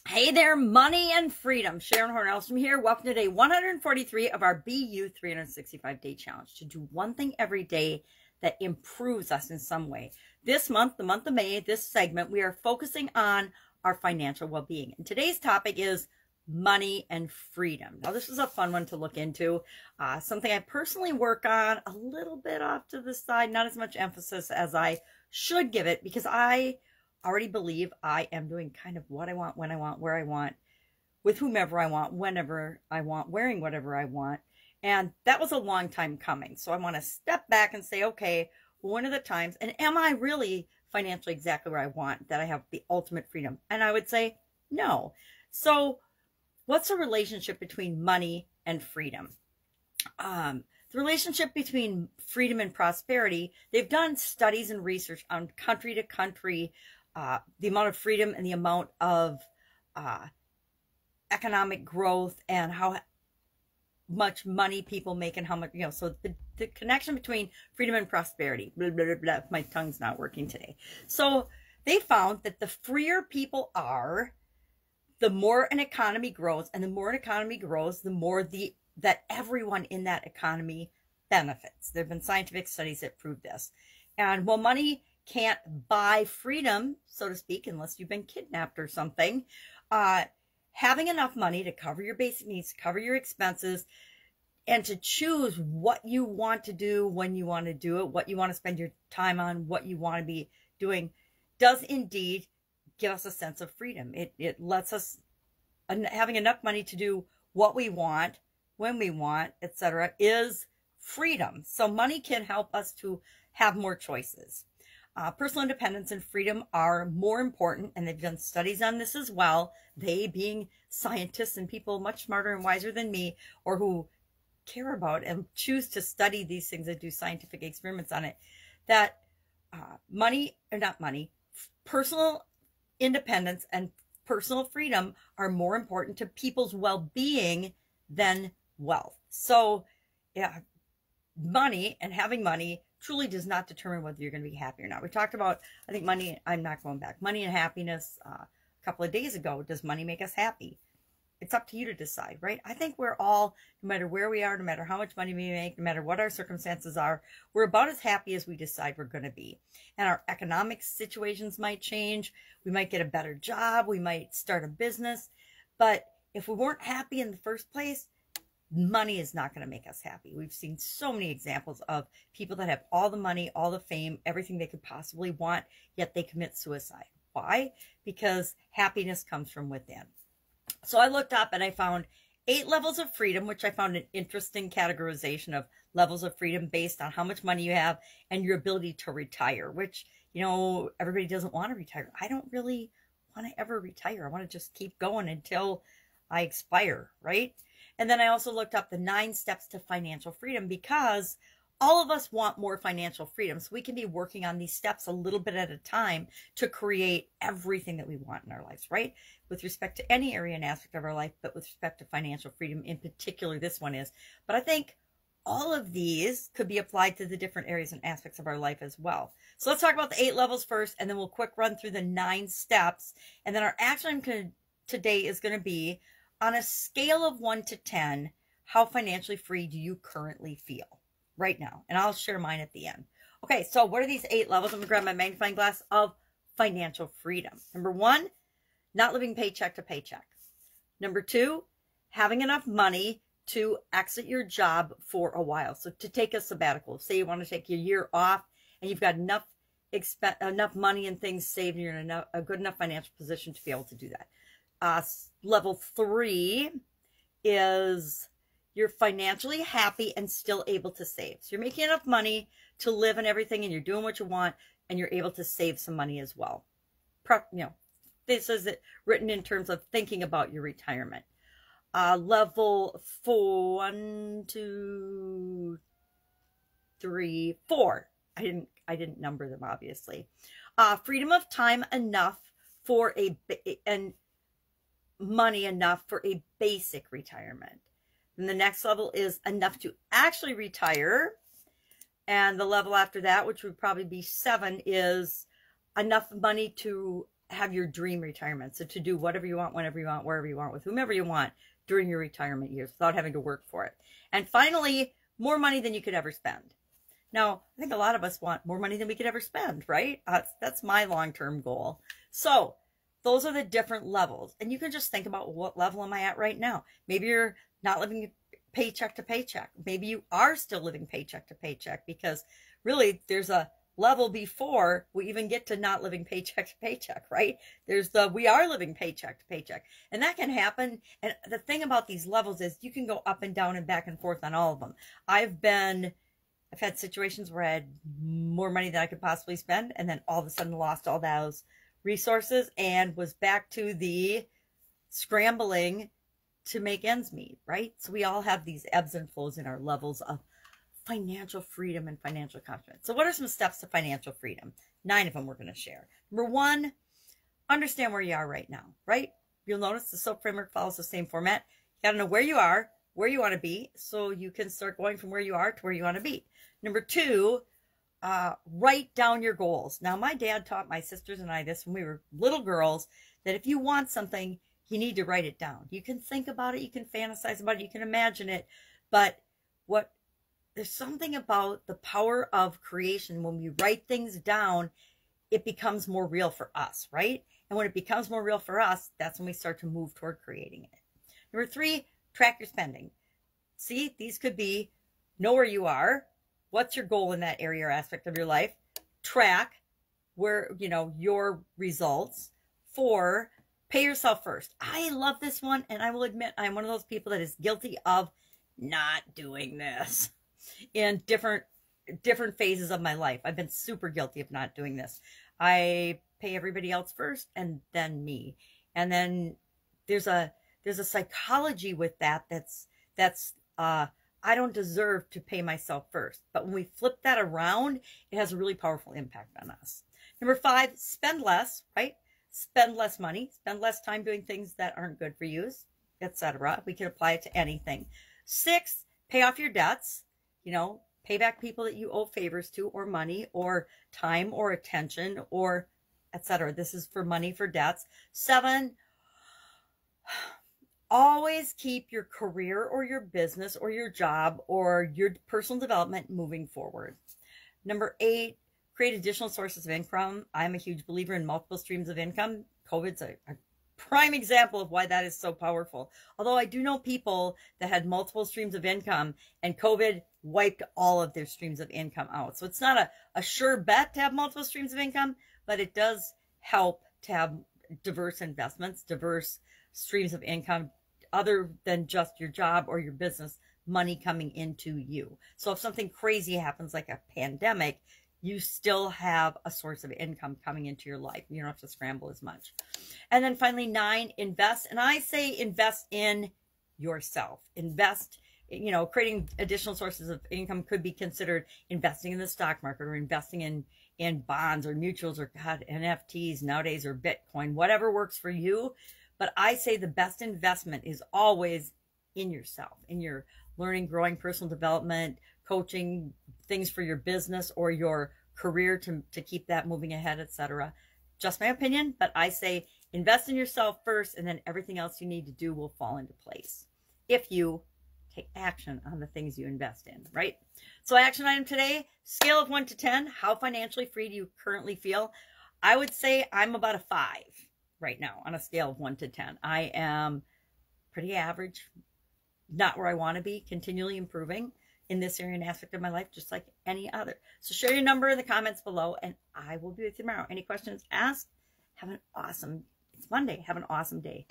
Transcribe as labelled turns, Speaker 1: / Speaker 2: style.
Speaker 1: Hey there, money and freedom. Sharon Horne-Ellstrom here. Welcome to day 143 of our BU 365-day challenge to do one thing every day that improves us in some way. This month, the month of May, this segment, we are focusing on our financial well-being. And today's topic is money and freedom. Now, this is a fun one to look into. Something I personally work on a little bit off to the side, not as much emphasis as I should give it, because I already believe I am doing kind of what I want, when I want, where I want, with whomever I want, whenever I want, wearing whatever I want. And that was a long time coming. So I want to step back and say, okay, when are the times, and am I really financially exactly where I want, that I have the ultimate freedom? And I would say no. So what's the relationship between money and freedom? The relationship between freedom and prosperity, they've done studies and research on country to country, the amount of freedom and the amount of economic growth and how much money people make and how much, so the connection between freedom and prosperity, blah, blah, blah, blah. My tongue's not working today. So they found that the freer people are, the more an economy grows, and the more an economy grows, the more that everyone in that economy benefits. There have been scientific studies that prove this. And while money can't buy freedom, so to speak, unless you've been kidnapped or something, having enough money to cover your basic needs, to cover your expenses, and to choose what you want to do, when you want to do it, what you want to spend your time on, what you want to be doing, does indeed give us a sense of freedom. It lets us, having enough money to do what we want, when we want, etc., is freedom. So money can help us to have more choices. Personal independence and freedom are more important, and they've done studies on this as well. They being scientists and people much smarter and wiser than me, or who care about and choose to study these things and do scientific experiments on it, that personal independence and personal freedom are more important to people's well-being than wealth. So yeah, money and having money truly does not determine whether you're going to be happy or not. We talked about, I think, money, I'm not going back, money and happiness a couple of days ago. Does money make us happy? It's up to you to decide, right? I think we're all, no matter where we are, no matter how much money we make, no matter what our circumstances are, we're about as happy as we decide we're going to be. And our economic situations might change. We might get a better job. We might start a business. But if we weren't happy in the first place, money is not going to make us happy. We've seen so many examples of people that have all the money, all the fame, everything they could possibly want, yet they commit suicide. Why? Because happiness comes from within. So I looked up and I found 8 levels of freedom, which I found an interesting categorization of levels of freedom based on how much money you have and your ability to retire, which, everybody doesn't want to retire. I don't really want to ever retire. I want to just keep going until I expire, right? And then I also looked up the 9 steps to financial freedom, because all of us want more financial freedom. So we can be working on these steps a little bit at a time to create everything that we want in our lives, right? With respect to any area and aspect of our life, but with respect to financial freedom in particular, this one is. But I think all of these could be applied to the different areas and aspects of our life as well. So let's talk about the 8 levels first, and then we'll quick run through the 9 steps. And then our action today is going to be, on a scale of 1 to 10, how financially free do you currently feel right now? And I'll share mine at the end. Okay, so what are these 8 levels? I'm going to grab my magnifying glass of financial freedom. Number 1, not living paycheck to paycheck. Number 2, having enough money to exit your job for a while. So to take a sabbatical. Say you want to take a year off and you've got enough money and things saved, and you're in a good enough financial position to be able to do that. Level 3 is you're financially happy and still able to save. So you're making enough money to live and everything, and you're doing what you want, and you're able to save some money as well. This is written in terms of thinking about your retirement. Level 4, 1, 2, 3, 4. I didn't number them, obviously. Freedom of time enough for money enough for a basic retirement. And the next level is enough to actually retire. And the level after that, which would probably be 7, is enough money to have your dream retirement. So to do whatever you want, whenever you want, wherever you want, with whomever you want during your retirement years without having to work for it. And finally, more money than you could ever spend. Now, I think a lot of us want more money than we could ever spend, right? That's my long-term goal. So those are the different levels. And you can just think about, what level am I at right now? Maybe you're not living paycheck to paycheck. Maybe you are still living paycheck to paycheck, because really there's a level before we even get to not living paycheck to paycheck, right? There's we are living paycheck to paycheck, and that can happen. And the thing about these levels is you can go up and down and back and forth on all of them. I've had situations where I had more money than I could possibly spend, and then all of a sudden lost all those resources and was back to the scrambling to make ends meet, right? So we all have these ebbs and flows in our levels of financial freedom and financial confidence. So what are some steps to financial freedom? 9 of them we're going to share. Number 1, understand where you are right now, right? You'll notice the SOAP framework follows the same format. You got to know where you are, where you want to be, so you can start going from where you are to where you want to be. Number 2, write down your goals. Now, my dad taught my sisters and I this when we were little girls, that if you want something, you need to write it down. You can think about it, you can fantasize about it, you can imagine it, but there's something about the power of creation. When we write things down, it becomes more real for us, right? And when it becomes more real for us, that's when we start to move toward creating it. Number 3, track your spending. See, these could be, know where you are, what's your goal in that area or aspect of your life, track where, your results. 4, pay yourself first. I love this one, and I will admit I'm one of those people that is guilty of not doing this in different phases of my life. I've been super guilty of not doing this. I pay everybody else first and then me. And then there's a psychology with that's I don't deserve to pay myself first. But when we flip that around, it has a really powerful impact on us. Number 5, spend less, right? Spend less money, spend less time doing things that aren't good for you, etc. We can apply it to anything. 6, pay off your debts. Pay back people that you owe favors to, or money, or time, or attention, or etc. This is for money, for debts. 7, always keep your career or your business or your job or your personal development moving forward. Number 8, create additional sources of income. I'm a huge believer in multiple streams of income. COVID's a prime example of why that is so powerful. Although I do know people that had multiple streams of income, and COVID wiped all of their streams of income out. So it's not a sure bet to have multiple streams of income, but it does help to have diverse investments, diverse streams of income, other than just your job or your business, money coming into you. So if something crazy happens like a pandemic, you still have a source of income coming into your life. You don't have to scramble as much. And then finally, 9, invest. And I say invest in yourself. Invest, creating additional sources of income could be considered investing in the stock market, or investing in bonds or mutuals, or NFTs nowadays, or Bitcoin, whatever works for you. But I say the best investment is always in yourself, in your learning, growing, personal development, coaching, things for your business or your career to keep that moving ahead, etc. Just my opinion, but I say invest in yourself first, and then everything else you need to do will fall into place if you take action on the things you invest in, right? So action item today, scale of 1 to 10, how financially free do you currently feel? I would say I'm about a 5 right now on a scale of 1 to 10. I am pretty average, not where I want to be, continually improving in this area and aspect of my life, just like any other. So share your number in the comments below, and I will be with you tomorrow. Any questions, ask. Have an awesome, it's Monday. Have an awesome day.